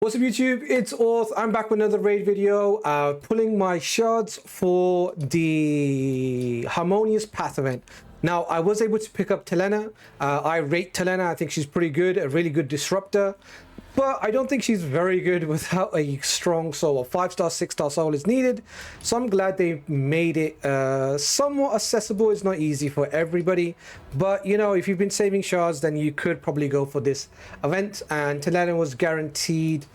What's up YouTube, it's Auth. I'm back with another raid video, pulling my shards for the Harmonious Path event. Now, I was able to pick up Talenna. I rate Talenna, I think she's pretty good, a really good disruptor. But I don't think she's very good without a strong soul. A 5-star, 6-star soul is needed. So I'm glad they made it somewhat accessible. It's not easy for everybody. But, you know, if you've been saving shards, then you could probably go for this event. And Talenna was guaranteed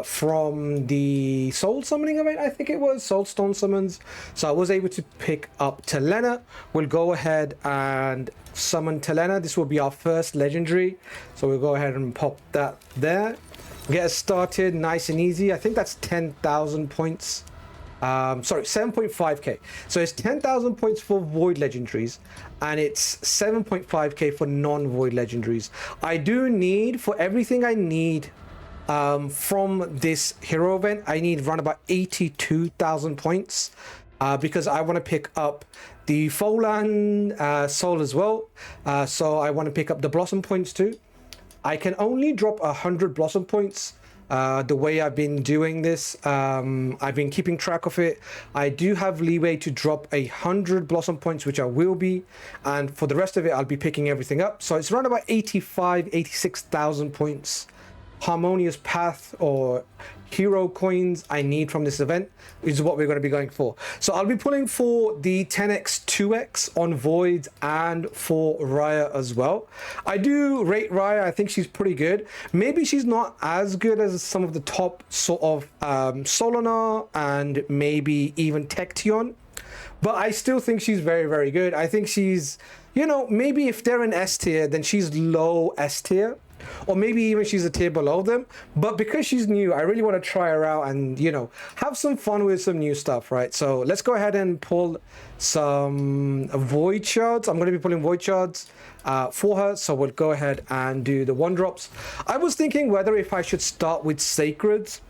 from the soul summoning event, I think it was, soul stone summons. So I was able to pick up Talenna. We'll go ahead and summon Talenna. This will be our first legendary, so we'll go ahead and pop that there. Get us started nice and easy. I think that's 10,000 points. Sorry, 7.5k. So it's 10,000 points for void legendaries, and it's 7.5k for non-void legendaries. I do need, for everything I need from this hero event, I need around about 82,000 points. Because I want to pick up the Folan soul as well. So I want to pick up the Blossom points too. I can only drop 100 Blossom points the way I've been doing this. I've been keeping track of it. I do have leeway to drop 100 Blossom points, which I will be. And for the rest of it, I'll be picking everything up. So it's around about 86,000 points. Harmonious Path or hero coins I need from this event is what we're going to be going for. So I'll be pulling for the 10x 2x on voids and for Rhaia as well. I do rate Rhaia. I think she's pretty good. Maybe she's not as good as some of the top sort of Solana and maybe even Tection, but I still think she's very, very good. I think she's, you know, maybe if they're in S tier, then she's low S tier. Or maybe even she's a tier below them. But because she's new, I really want to try her out and, you know, have some fun with some new stuff, right? So let's go ahead and pull some Void Shards. I'm going to be pulling Void Shards for her. So we'll go ahead and do the 1-drops. I was thinking whether if I should start with Sacreds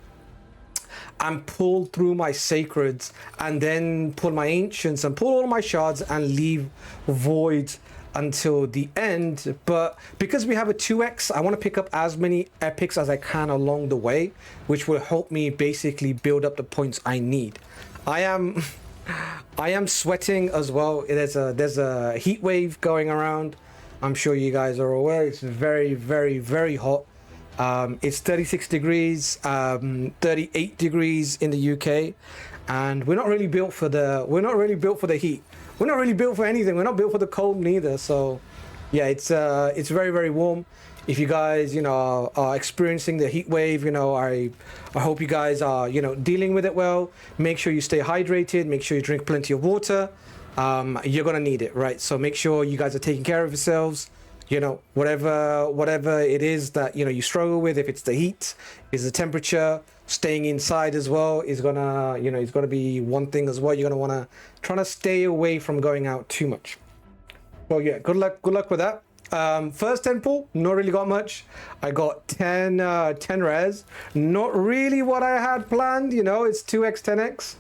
and pull through my Sacreds and then pull my Ancients and pull all my shards and leave Voids until the end. But because we have a 2x, I want to pick up as many epics as I can along the way, which will help me basically build up the points I need. I am sweating as well. There's a heat wave going around. I'm sure you guys are aware. It's very, very, very hot. It's 36 degrees, 38 degrees in the UK, and we're not really built for the heat. We're not really built for anything. We're not built for the cold neither. So yeah, it's very, very warm. If you guys, you know, are experiencing the heat wave, you know, I hope you guys are, you know, dealing with it well. Make sure you stay hydrated. Make sure you drink plenty of water. You're gonna need it, right? So make sure you guys are taking care of yourselves. You know, whatever it is that, you know, you struggle with, if it's the heat, is the temperature, staying inside as well is gonna, you know, it's gonna be one thing as well. You're gonna wanna try to stay away from going out too much. Well, yeah, good luck with that. First 10 pull, not really got much. I got 10 rares, not really what I had planned. You know, it's 2x 10x.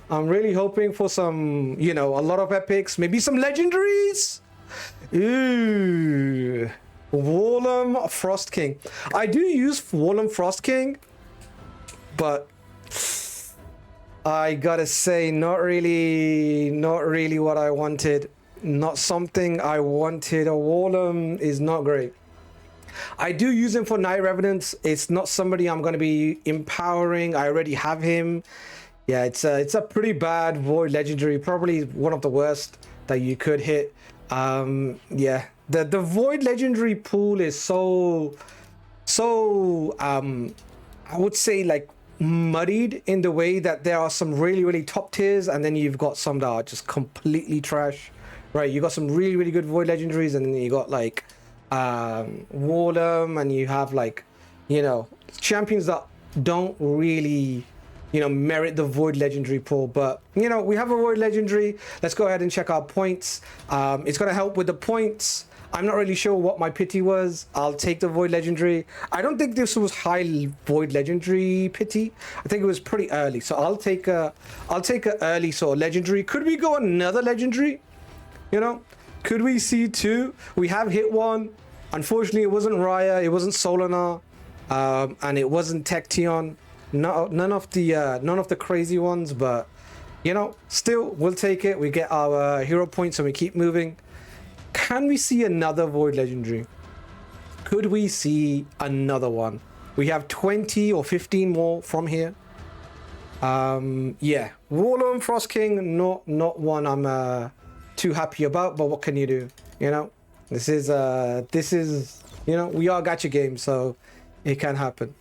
I'm really hoping for some, you know, a lot of epics, maybe some legendaries. Ooh, Warlum Frost King. I do use Warlum Frost King, but I gotta say, not really what I wanted. Not something I wanted. A Warlum is not great. I do use him for Night Revenants. It's not somebody I'm gonna be empowering. I already have him. Yeah, it's a pretty bad void legendary, probably one of the worst that you could hit. Yeah, the void legendary pool is so I would say like muddied in the way that there are some really top tiers, and then you've got some that are just completely trash, right? You got some really good void legendaries, and then you got like Warlum, and you have like, you know, champions that don't really, you know, merit the void legendary pool. But you know, we have a void legendary. Let's go ahead and check our points. It's gonna help with the points. I'm not really sure what my pity was. I'll take the void legendary. I don't think this was high void legendary pity. I think it was pretty early, so I'll take a early sort of legendary. Could we go another legendary? You know, could we see two? We have hit one. Unfortunately, it wasn't Rhaia, it wasn't Solana. and it wasn't Tection, none of the crazy ones, but you know, still we'll take it. We get our hero points and we keep moving. Can we see another Void Legendary? Could we see another one? We have 20 or 15 more from here. Yeah, Warlord Frost King, not one I'm too happy about, but what can you do? You know, this is you know, we are gacha games, so it can happen.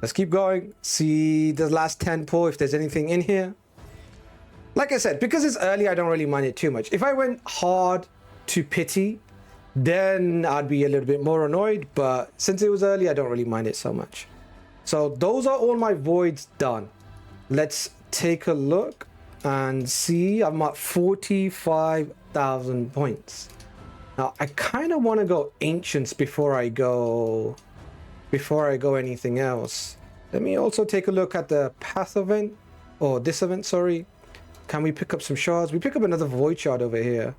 Let's keep going. See the last 10 pull if there's anything in here. Like I said, because it's early, I don't really mind it too much. If I went hard to pity, then I'd be a little bit more annoyed, but since it was early, I don't really mind it so much. So those are all my voids done. Let's take a look and see. I'm at 45,000 points. Now I kind of want to go ancients before I go anything else. Let me also take a look at the path event, or this event, sorry. Can we pick up some shards? We pick up another void shard over here.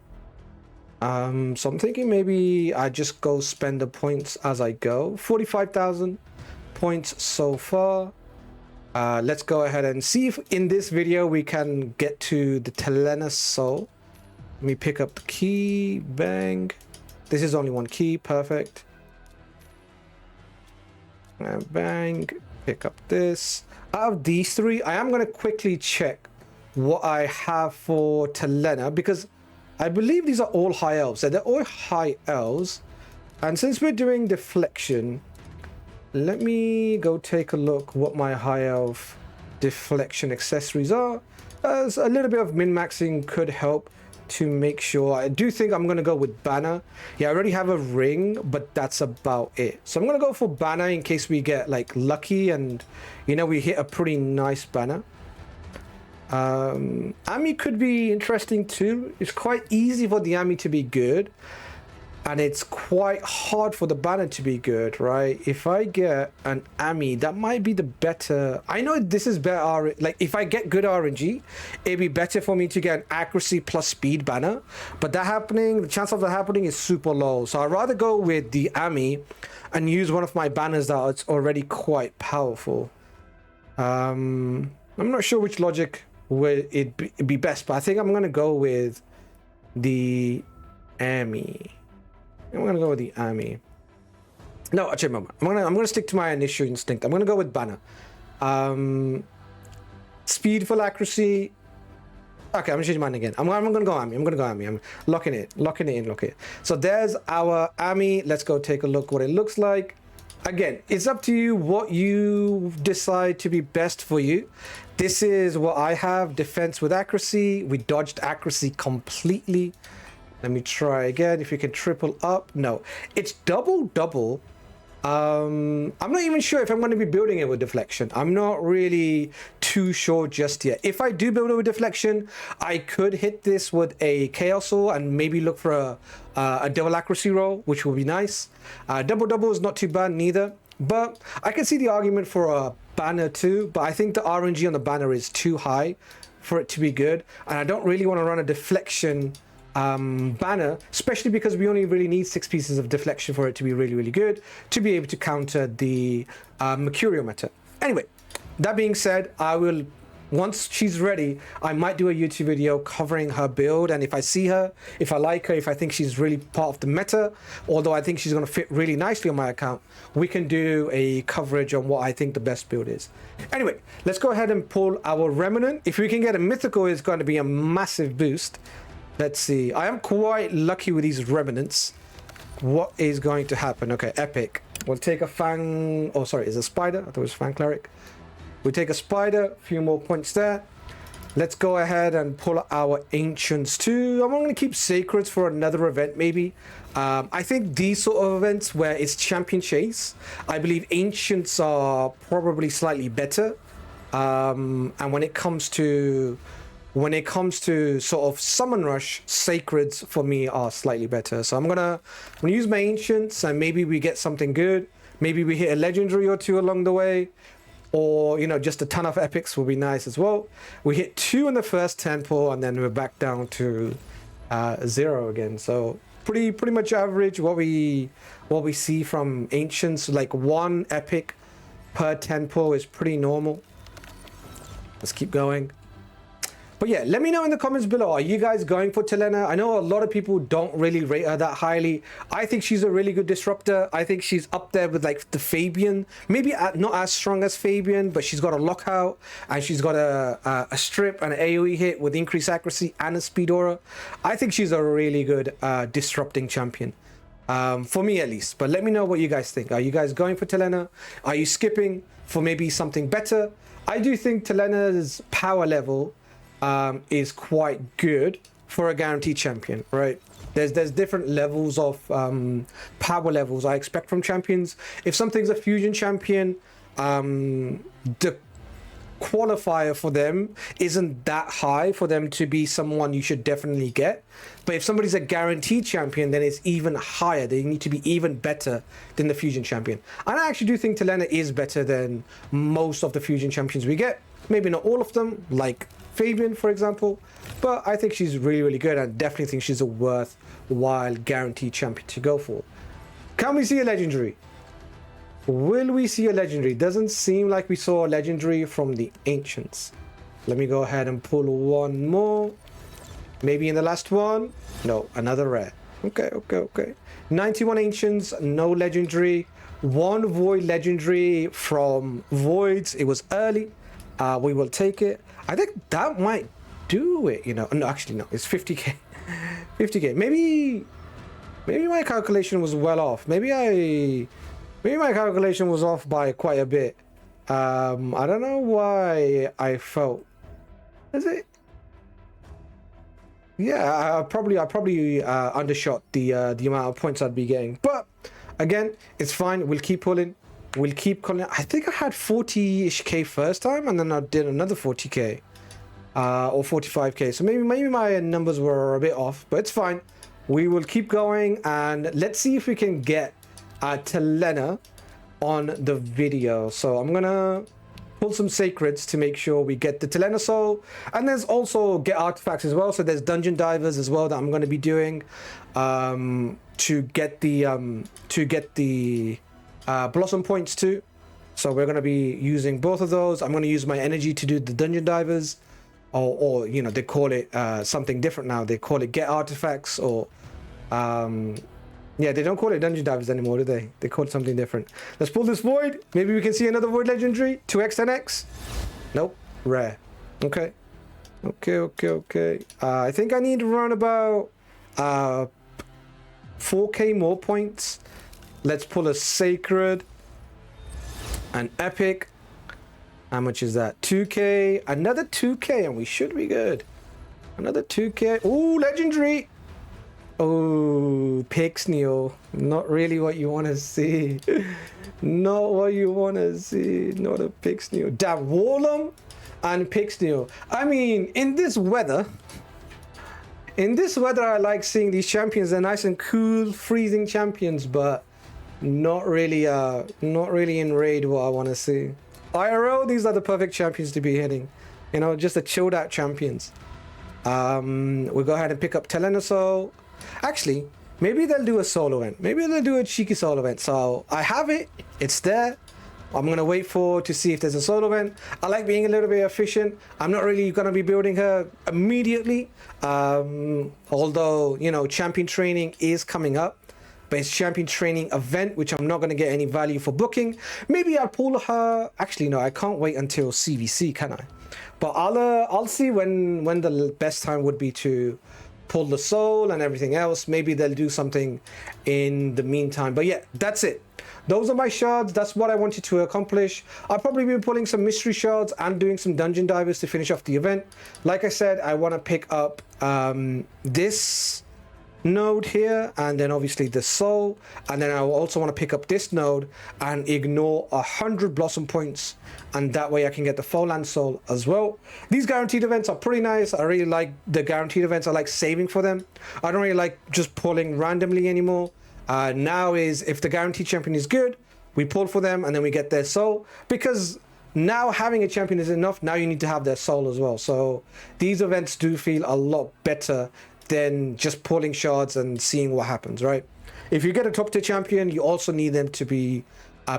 So I'm thinking maybe I just go spend the points as I go. 45,000 points so far. Let's go ahead and see if in this video we can get to the Talenna soul. Let me pick up the key. Bang. This is only one key. Perfect. And bang. Pick up this. Out of these three, I am going to quickly check what I have for Talenna, because I believe these are all high elves. So they're all high elves. And since we're doing deflection, let me go take a look what my high elf deflection accessories are. As a little bit of min-maxing could help to make sure. I do think I'm going to go with banner. Yeah, I already have a ring, but that's about it. So I'm going to go for banner in case we get like lucky and, you know, we hit a pretty nice banner. Ami could be interesting too. It's quite easy for the Ami to be good, and it's quite hard for the banner to be good, right? If I get an Ami, that might be the better. I know this is better, like if I get good RNG, it'd be better for me to get an accuracy plus speed banner, but that happening, the chance of that happening is super low. So I'd rather go with the Ami and use one of my banners that is already quite powerful. I'm not sure which logic would it be best, but I think I'm gonna go with the Ami. I'm gonna go with the Ami. No, actually, I'm gonna stick to my initial instinct. I'm gonna go with banner. Speed full accuracy. Okay, I'm gonna change mine again. I'm gonna go Ami. I'm locking it in. So there's our Ami. Let's go take a look what it looks like. Again, it's up to you what you decide to be best for you. This is what I have. Defense with accuracy. We dodged accuracy completely. Let me try again. If you can triple up. No, it's double. I'm not even sure if I'm going to be building it with deflection. I'm not really too sure just yet. If I do build it with deflection, I could hit this with a chaos soul and maybe look for a double accuracy roll, which will be nice. Double is not too bad neither, but I can see the argument for a banner too, but I think the RNG on the banner is too high for it to be good, and I don't really want to run a deflection banner, especially because we only really need 6 pieces of deflection for it to be really good, to be able to counter the Mercurial meta. Anyway, that being said, I will, once she's ready, I might do a YouTube video covering her build, and if I see her, if I like her, if I think she's really part of the meta, although I think she's going to fit really nicely on my account, we can do a coverage on what I think the best build is. Anyway, let's go ahead and pull our Remnant. If we can get a mythical, it's going to be a massive boost. Let's see. I am quite lucky with these remnants. What is going to happen? Okay, epic. We'll take a fang. Oh, sorry, is a spider? I thought it was fang cleric. We take a spider. A few more points there. Let's go ahead and pull our ancients too. I'm going to keep sacreds for another event maybe. I think these sort of events where it's champion chase, I believe ancients are probably slightly better. And when it comes to sort of summon rush, sacreds for me are slightly better. So I'm gonna use my ancients and maybe we get something good. Maybe we hit a legendary or two along the way, or you know, just a ton of epics will be nice as well. We hit 2 in the first 10 pull and then we're back down to 0 again. So pretty much average what we see from ancients, like 1 epic per 10 pull is pretty normal. Let's keep going. But yeah, let me know in the comments below, are you guys going for Talenna? I know a lot of people don't really rate her that highly. I think she's a really good disruptor. I think she's up there with like the Fabian. Maybe not as strong as Fabian, but she's got a lockout and she's got a strip and an AoE hit with increased accuracy and a speed aura. I think she's a really good disrupting champion. For me at least. But let me know what you guys think. Are you guys going for Talenna? Are you skipping for maybe something better? I do think Talenna's power level is quite good for a guaranteed champion, right? There's different levels of power levels I expect from champions. If something's a fusion champion, the qualifier for them isn't that high for them to be someone you should definitely get. But if somebody's a guaranteed champion, then it's even higher. They need to be even better than the fusion champion. And I actually do think Talenna is better than most of the fusion champions we get. Maybe not all of them, like Fabian, for example, but I think she's really, really good and definitely think she's a worthwhile guaranteed champion to go for. Can we see a legendary? Will we see a legendary? Doesn't seem like we saw a legendary from the ancients. Let me go ahead and pull one more. Maybe in the last one? No, another rare. Okay. 91 ancients, no legendary. One void legendary from voids. It was early. We will take it. I think that might do it, you know. No, actually, no. It's 50k. 50k. Maybe my calculation was well off. Maybe my calculation was off by quite a bit. I don't know why I felt. Is it? Yeah, I probably undershot the amount of points I'd be getting. But again, it's fine. We'll keep pulling. We'll keep calling. I think I had 40-ish K first time, and then I did another 40k, or 45k. So maybe my numbers were a bit off, but it's fine. We will keep going, and let's see if we can get Talenna on the video. So I'm gonna pull some sacreds to make sure we get the Talenna soul, and there's also get artifacts as well. So there's dungeon divers as well that I'm going to be doing to get the blossom points too. So we're going to be using both of those. I'm going to use my energy to do the dungeon divers, or you know, they call it something different now. They call it get artifacts, or yeah, they don't call it dungeon divers anymore, do they? They call it something different. Let's pull this void. Maybe we can see another void legendary. 2x 10x. Nope, rare. Okay. I think I need around about 4k more points. Let's pull a sacred, an epic. How much is that? 2k, another 2k, and we should be good. Another 2k. Ooh, legendary. Oh, Pixneo. Not really what you want to see. Not what you want to see. Not a Pixneo. Damn, Warlum and Pixneo. I mean, in this weather, I like seeing these champions. They're nice and cool, freezing champions, but not really in raid what I want to see. IRL, these are the perfect champions to be hitting. You know, just the chilled out champions. We'll go ahead and pick up Talenna Soul. Actually, maybe they'll do a solo event. Maybe they'll do a cheeky solo event. So I have it. It's there. I'm going to wait to see if there's a solo event. I like being a little bit efficient. I'm not really going to be building her immediately. Although, you know, champion training is coming up. But it's champion training event, which I'm not going to get any value for booking. Maybe I'll pull her. Actually, no, I can't wait until CVC, can I? But I'll see when the best time would be to pull the soul and everything else. Maybe they'll do something in the meantime. But yeah, that's it. Those are my shards. That's what I wanted to accomplish. I'll probably be pulling some mystery shards and doing some dungeon divers to finish off the event. Like I said, I want to pick up this node here, and then obviously the soul, and then I also want to pick up this node and ignore 100 blossom points, and that way I can get the Foland soul as well. These guaranteed events are pretty nice. I really like the guaranteed events. I like saving for them. I don't really like just pulling randomly anymore. Now is if the guaranteed champion is good, we pull for them and then we get their soul, because now having a champion is enough. Now you need to have their soul as well. So these events do feel a lot better than just pulling shards and seeing what happens, right? If you get a top tier champion, you also need them to be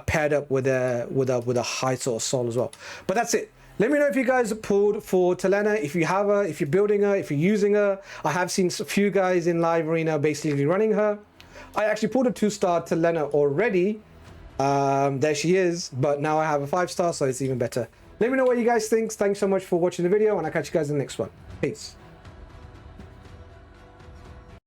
paired up with a high sort of soul as well. But that's it. Let me know if you guys pulled for Talenna, if you have her, if you're building her, if you're using her. I have seen a few guys in live arena basically running her. I actually pulled a 2-star Talenna already. There she is, but now I have a 5-star, so it's even better. Let me know what you guys think. Thanks so much for watching the video, and I'll catch you guys in the next one. Peace.